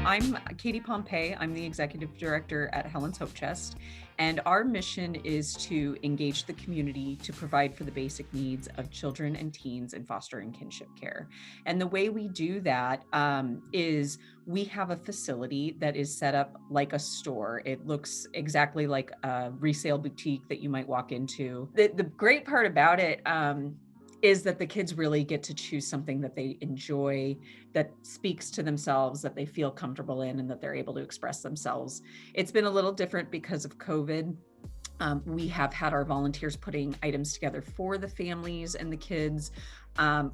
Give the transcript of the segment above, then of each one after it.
I'm Katie Pompay. I'm the executive director at Helen's Hope Chest, and our mission is to engage the community to provide for the basic needs of children and teens in foster and kinship care. And the way we do that is we have a facility that is set up like a store. It looks exactly like a resale boutique that you might walk into. The great part about it is that the kids really get to choose something that they enjoy, that speaks to themselves, that they feel comfortable in, and that they're able to express themselves. It's been a little different because of COVID. We have had our volunteers putting items together for the families and the kids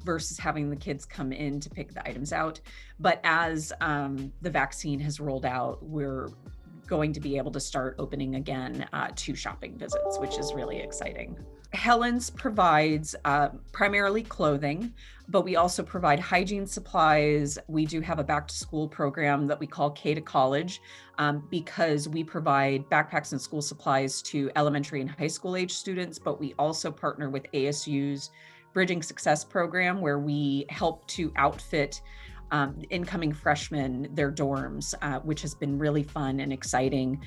versus having the kids come in to pick the items out. But as the vaccine has rolled out, we're going to be able to start opening again to shopping visits, which is really exciting. Helens provides primarily clothing, but we also provide hygiene supplies. We do have a back to school program that we call K to College because we provide backpacks and school supplies to elementary and high school age students, but we also partner with ASU's Bridging Success program where we help to outfit incoming freshmen their dorms, which has been really fun and exciting.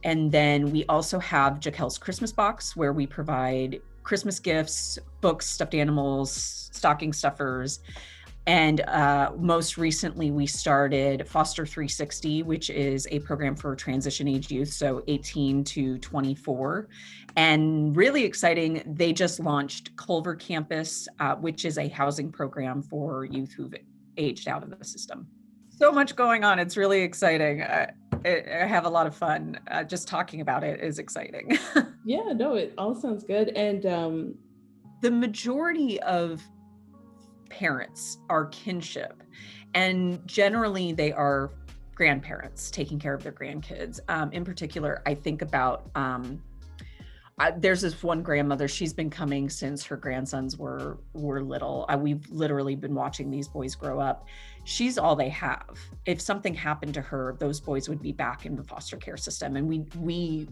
And then we also have Jaquel's Christmas Box, where we provide Christmas gifts, books, stuffed animals, stocking stuffers. And most recently, we started Foster 360, which is a program for transition age youth, so 18 to 24. And really exciting, they just launched Culver Campus, which is a housing program for youth who've aged out of the system. So much going on. It's really exciting. I have a lot of fun. Just talking about it is exciting. Yeah, no, it all sounds good. And the majority of parents are kinship, and generally they are grandparents taking care of their grandkids. In particular, I think about there's this one grandmother, she's been coming since her grandsons were little. We've literally been watching these boys grow up. She's all they have. If something happened to her, those boys would be back in the foster care system. And we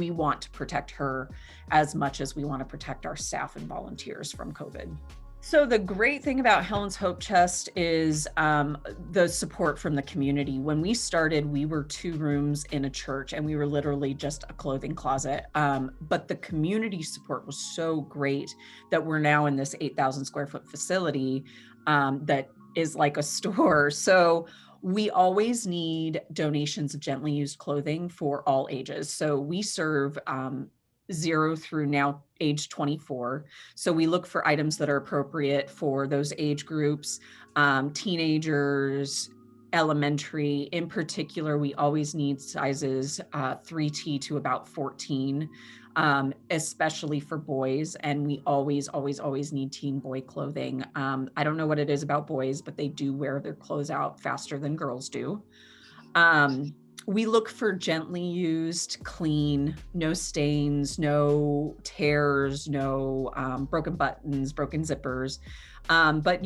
want to protect her as much as we want to protect our staff and volunteers from COVID. So the great thing about Helen's Hope Chest is the support from the community. When we started, we were 2 rooms in a church and we were literally just a clothing closet. But the community support was so great that we're now in this 8,000 square foot facility that is like a store. So we always need donations of gently used clothing for all ages. So we serve 0 through now age 24. So we look for items that are appropriate for those age groups, teenagers, elementary. In particular, we always need sizes 3T to about 14, especially for boys. And we always need teen boy clothing. I don't know what it is about boys, but they do wear their clothes out faster than girls do. We look for gently used, clean, no stains, no tears, no broken buttons, broken zippers. But,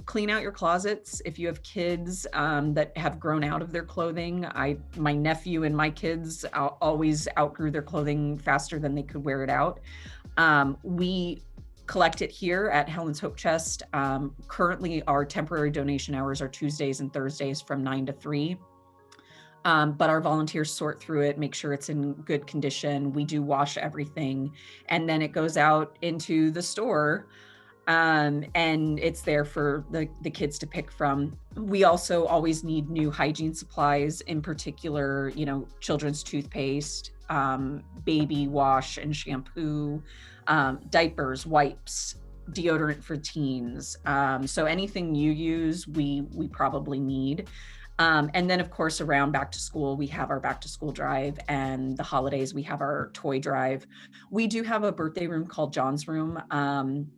clean out your closets. If you have kids that have grown out of their clothing, my nephew and my kids always outgrew their clothing faster than they could wear it out. We collect it here at Helen's Hope Chest. Currently, our temporary donation hours are Tuesdays and Thursdays from 9 to 3. But our volunteers sort through it, make sure it's in good condition. We do wash everything, and then it goes out into the store, and it's there for the kids to pick from. We also always need new hygiene supplies, in particular, children's toothpaste, baby wash and shampoo, diapers, wipes, deodorant for teens. So anything you use, we probably need. And then, of course, around back to school, we have our back to school drive, and the holidays, we have our toy drive. We do have a birthday room called John's Room.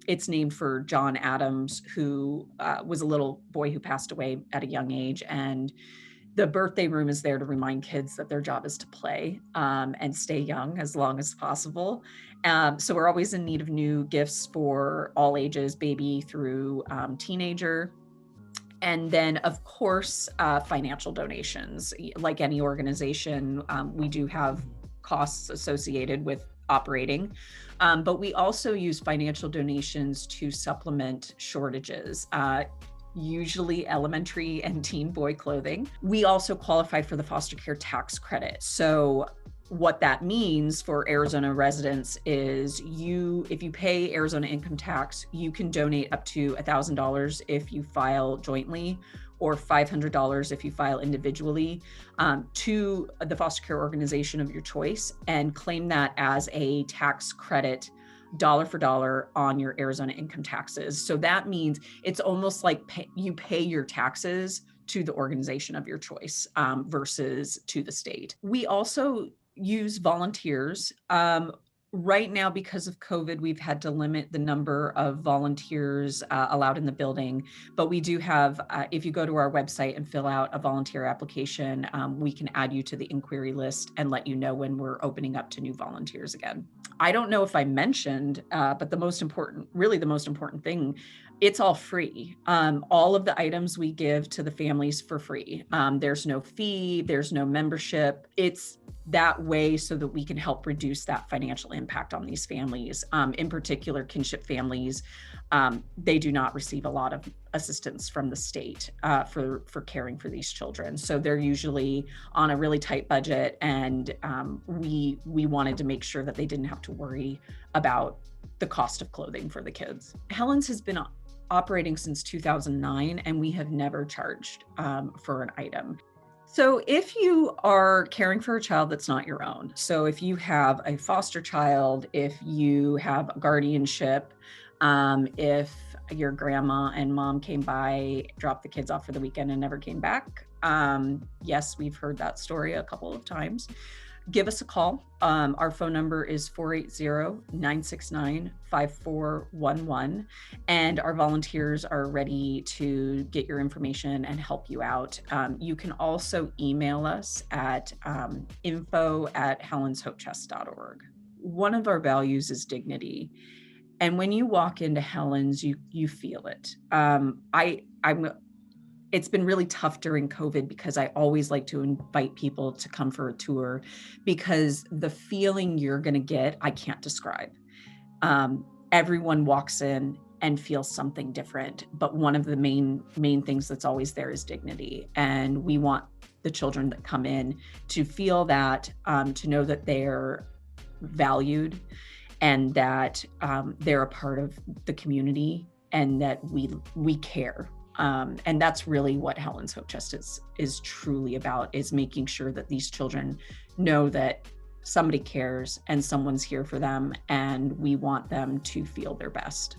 It's named for John Adams, who was a little boy who passed away at a young age. And the birthday room is there to remind kids that their job is to play and stay young as long as possible. So we're always in need of new gifts for all ages, baby through teenager. And then, of course, financial donations. Like any organization, we do have costs associated with operating, but we also use financial donations to supplement shortages. usually elementary and teen boy clothing. We also qualify for the foster care tax credit. So what that means for Arizona residents is if you pay Arizona income tax, you can donate up to $1,000 if you file jointly, or $500 if you file individually, to the foster care organization of your choice, and claim that as a tax credit, dollar for dollar, on your Arizona income taxes. So that means it's almost like you pay your taxes to the organization of your choice, versus to the state. We also use volunteers. Right now, because of COVID, we've had to limit the number of volunteers allowed in the building, but we do have, if you go to our website and fill out a volunteer application, we can add you to the inquiry list and let you know when we're opening up to new volunteers again. I don't know if I mentioned, but the most important thing, it's all free. All of the items we give to the families for free. There's no fee, there's no membership. It's that way so that we can help reduce that financial impact on these families. In particular, kinship families, they do not receive a lot of assistance from the state for caring for these children. So they're usually on a really tight budget, and we wanted to make sure that they didn't have to worry about the cost of clothing for the kids. Helens has been operating since 2009, and we have never charged for an item. So if you are caring for a child that's not your own, so if you have a foster child, if you have guardianship, if your grandma and mom came by, dropped the kids off for the weekend and never came back, yes, we've heard that story a couple of times. Give us a call. Our phone number is 480-969-5411. And our volunteers are ready to get your information and help you out. You can also email us at info@helenshopechest.org. One of our values is dignity. And when you walk into Helens, you feel it. It's been really tough during COVID because I always like to invite people to come for a tour, because the feeling you're going to get, I can't describe. Everyone walks in and feels something different, but one of the main things that's always there is dignity. And we want the children that come in to feel that, to know that they're valued, and that they're a part of the community, and that we care. And that's really what Helen's Hope Chest is truly about, is making sure that these children know that somebody cares and someone's here for them, and we want them to feel their best.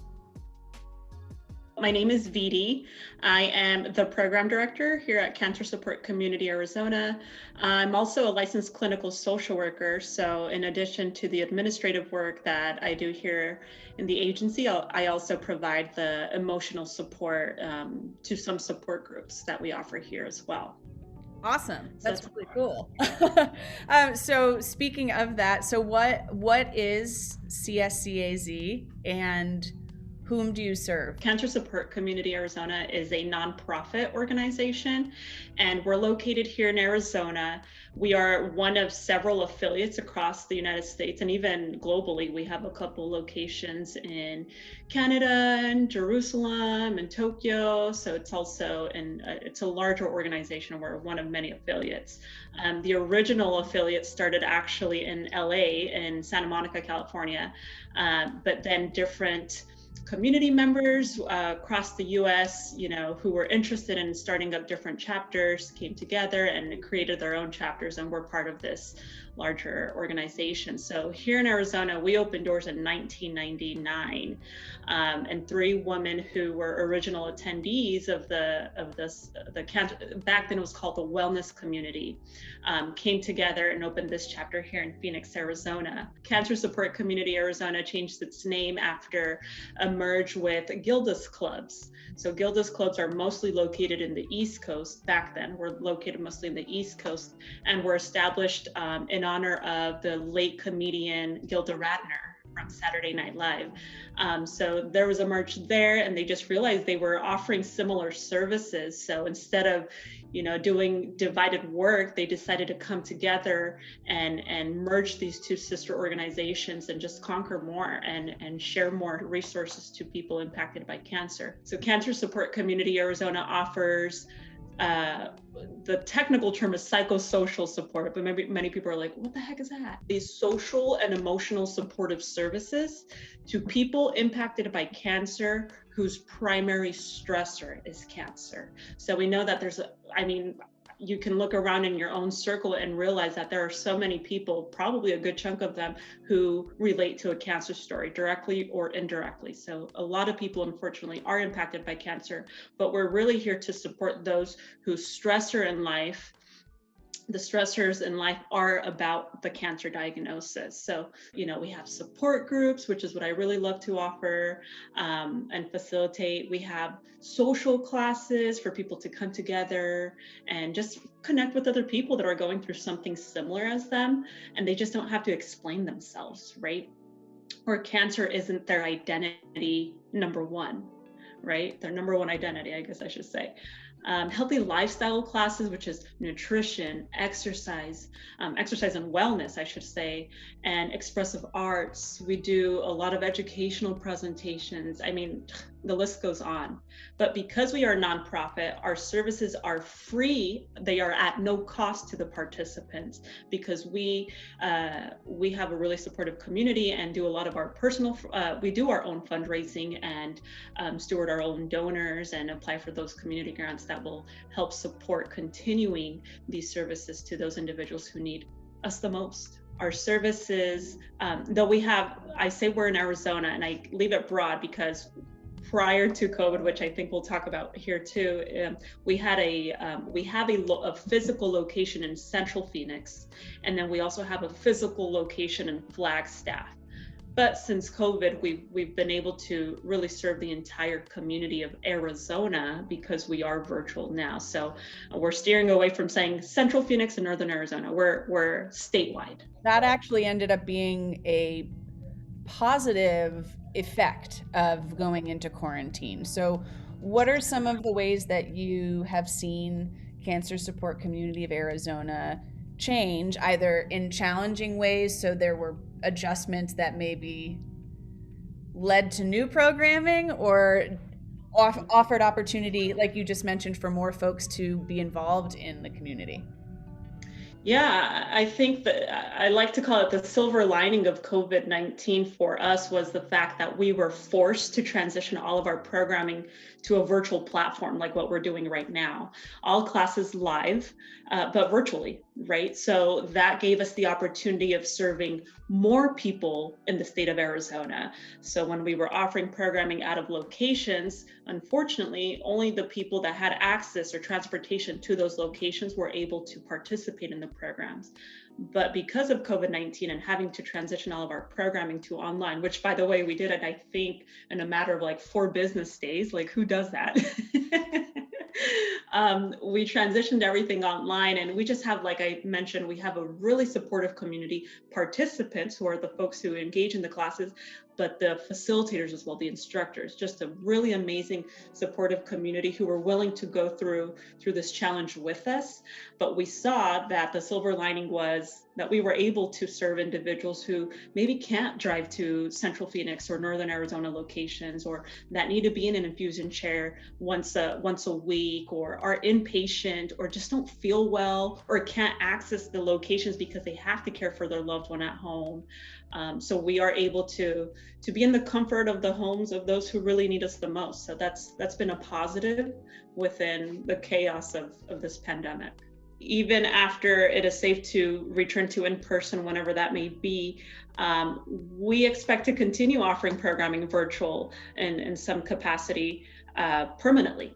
My name is Viry. I am the program director here at Cancer Support Community Arizona. I'm also a licensed clinical social worker. So in addition to the administrative work that I do here in the agency, I also provide the emotional support to some support groups that we offer here as well. Awesome. That's really cool. So speaking of that, so what is CSCAZ, and whom do you serve? Cancer Support Community Arizona is a nonprofit organization, and we're located here in Arizona. We are one of several affiliates across the United States, and even globally. We have a couple locations in Canada and Jerusalem and Tokyo. So it's also it's a larger organization. We're one of many affiliates. The original affiliate started actually in LA, in Santa Monica, California, but then different community members across the US, who were interested in starting up different chapters, came together and created their own chapters, and we're part of this larger organization. So here in Arizona, we opened doors in 1999, and 3 women who were original attendees of the back then it was called the Wellness Community, came together and opened this chapter here in Phoenix, Arizona. Cancer Support Community Arizona changed its name after a merge with Gilda's clubs. So Gilda's clubs are mostly located in the East Coast. Back then, we're located mostly in the East Coast, and were established in honor of the late comedian Gilda Radner from Saturday Night Live. So there was a merge there, and they just realized they were offering similar services. So instead of doing divided work, they decided to come together and merge these two sister organizations and just conquer more and share more resources to people impacted by cancer. So Cancer Support Community Arizona offers the technical term is psychosocial support, but maybe many people are like, what the heck is that? These social and emotional supportive services to people impacted by cancer whose primary stressor is cancer. So we know that you can look around in your own circle and realize that there are so many people, probably a good chunk of them, who relate to a cancer story directly or indirectly. So a lot of people, unfortunately, are impacted by cancer, but we're really here to support those whose the stressors in life are about the cancer diagnosis. So, we have support groups, which is what I really love to offer and facilitate. We have social classes for people to come together and just connect with other people that are going through something similar as them, and they just don't have to explain themselves, right? Or cancer isn't their identity number one, right? Their number one identity, I guess I should say. Healthy lifestyle classes, which is nutrition, exercise and wellness, I should say, and expressive arts. We do a lot of educational presentations. The list goes on. But because we are a nonprofit, our services are free. They are at no cost to the participants because we have a really supportive community and do a lot of our we do our own fundraising and steward our own donors and apply for those community grants that will help support continuing these services to those individuals who need us the most. Our services, though I say we're in Arizona, and I leave it broad because prior to COVID, which I think we'll talk about here too, we have a physical location in Central Phoenix, and then we also have a physical location in Flagstaff. But since COVID, we've been able to really serve the entire community of Arizona because we are virtual now. So we're steering away from saying Central Phoenix and Northern Arizona. We're statewide. That actually ended up being a positive effect of going into quarantine. So what are some of the ways that you have seen Cancer Support Community of Arizona change, either in challenging ways, so there were adjustments that maybe led to new programming, or offered opportunity, like you just mentioned, for more folks to be involved in the community? Yeah, I think that I like to call it the silver lining of COVID-19 for us was the fact that we were forced to transition all of our programming to a virtual platform like what we're doing right now. All classes live, but virtually, right? So that gave us the opportunity of serving more people in the state of Arizona. So when we were offering programming out of locations, unfortunately, only the people that had access or transportation to those locations were able to participate in the programs. But because of COVID-19 and having to transition all of our programming to online, which by the way, we did it, I think, in a matter of like 4 business days, like who does that? We transitioned everything online, and we just have, like I mentioned, we have a really supportive community, participants who are the folks who engage in the classes, but the facilitators as well, the instructors, just a really amazing supportive community who were willing to go through this challenge with us. But we saw that the silver lining was that we were able to serve individuals who maybe can't drive to Central Phoenix or Northern Arizona locations, or that need to be in an infusion chair once a week, or are inpatient, or just don't feel well, or can't access the locations because they have to care for their loved one at home. So we are able to be in the comfort of the homes of those who really need us the most. So that's been a positive within the chaos of this pandemic. Even after it is safe to return to in-person, whenever that may be, we expect to continue offering programming virtual in some capacity permanently,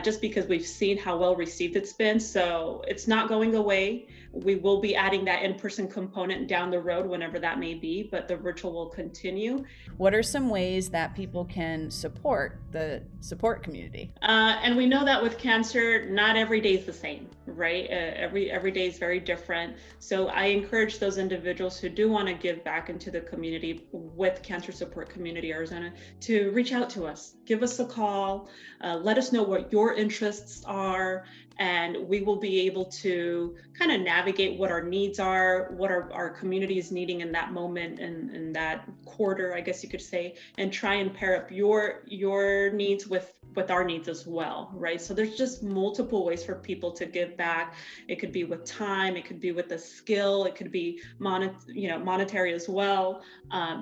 just because we've seen how well received it's been. So it's not going away. We will be adding that in-person component down the road whenever that may be, but the virtual will continue. What are some ways that people can support the support community? And we know that with cancer, not every day is the same, right? Every day is very different. So I encourage those individuals who do want to give back into the community with Cancer Support Community Arizona to reach out to us, give us a call, let us know what your interests are, and we will be able to kind of navigate what our needs are, what our community is needing in that moment and in that quarter, I guess you could say, and try and pair up your needs with our needs as well, right? So there's just multiple ways for people to give back. It could be with time, it could be with a skill, it could be monetary as well.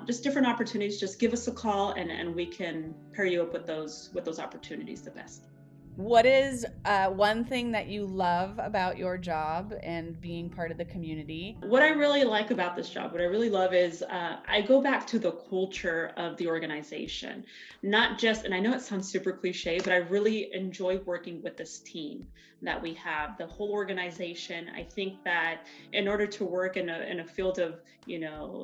Just different opportunities. Just give us a call and we can pair you up with those opportunities the best. What is one thing that you love about your job and being part of the community? What I really like about this job, what I really love is I go back to the culture of the organization. Not just, and I know it sounds super cliche, but I really enjoy working with this team that we have, the whole organization. I think that in order to work in a field of,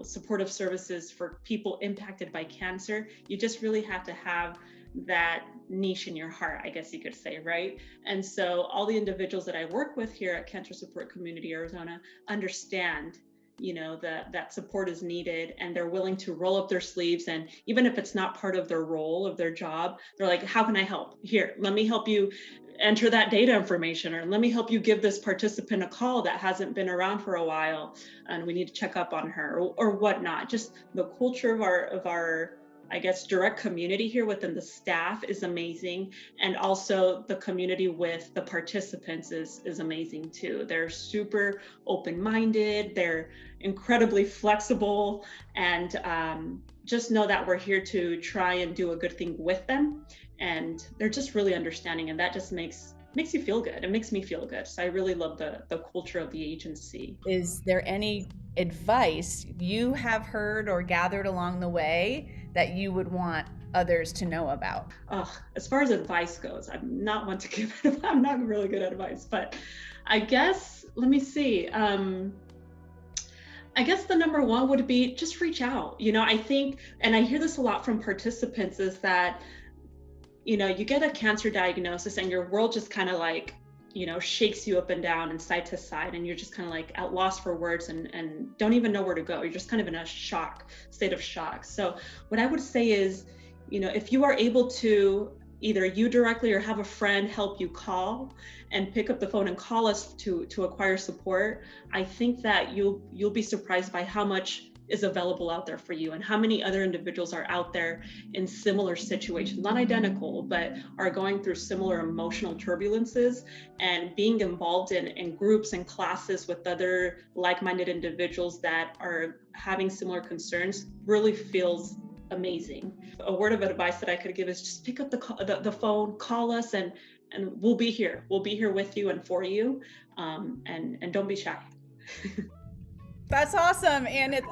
supportive services for people impacted by cancer, you just really have to have that niche in your heart, I guess you could say, right? And so all the individuals that I work with here at Cancer Support Community Arizona understand, that support is needed, and they're willing to roll up their sleeves. And even if it's not part of their role, of their job, they're like, how can I help? Here, let me help you enter that data information, or let me help you give this participant a call that hasn't been around for a while and we need to check up on her, or whatnot. Just the culture of our I guess, direct community here within the staff is amazing. And also the community with the participants is amazing too. They're super open-minded, they're incredibly flexible, and just know that we're here to try and do a good thing with them. And they're just really understanding, and that just makes you feel good. It makes me feel good. So I really love the culture of the agency. Is there any advice you have heard or gathered along the way that you would want others to know about? As far as advice goes, I'm not one to give it. I'm not really good at advice, but I guess, let me see. I guess the number one would be just reach out. I think, and I hear this a lot from participants, is that, you get a cancer diagnosis and your world just kind of like, shakes you up and down and side to side, and you're just kind of like at loss for words and don't even know where to go. You're just kind of in a state of shock. So what I would say is, if you are able to, either you directly or have a friend help you call and pick up the phone and call us to acquire support, I think that you'll be surprised by how much is available out there for you, and how many other individuals are out there in similar situations, not identical, but are going through similar emotional turbulences. And being involved in groups and classes with other like-minded individuals that are having similar concerns really feels amazing. A word of advice that I could give is just pick up the phone, call us, and we'll be here. We'll be here with you and for you, and don't be shy. That's awesome. And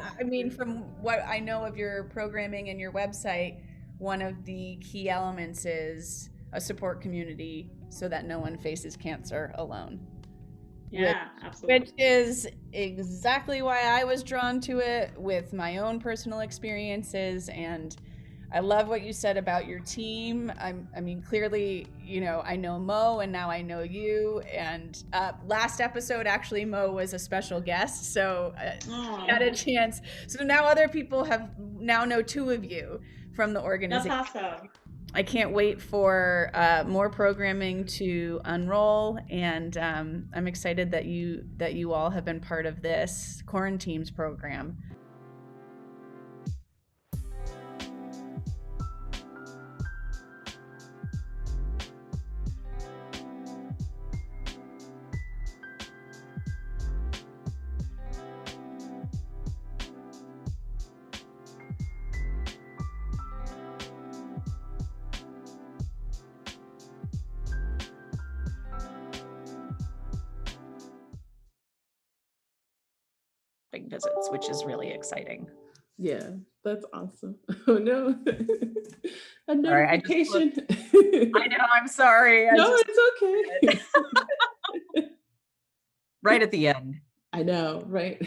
from what I know of your programming and your website, one of the key elements is a support community so that no one faces cancer alone. Yeah, absolutely. Which is exactly why I was drawn to it with my own personal experiences. And I love what you said about your team. Clearly, I know Mo, and now I know you. And last episode, actually, Mo was a special guest, so I had a chance. So now other people now know two of you from the organization. That's awesome. I can't wait for more programming to unroll, and I'm excited that you all have been part of this Quaran-Teams program. Visits, which is really exciting. Yeah, that's awesome. Oh no, a notification. I know, I'm sorry. It's okay. Right at the end. I know, right?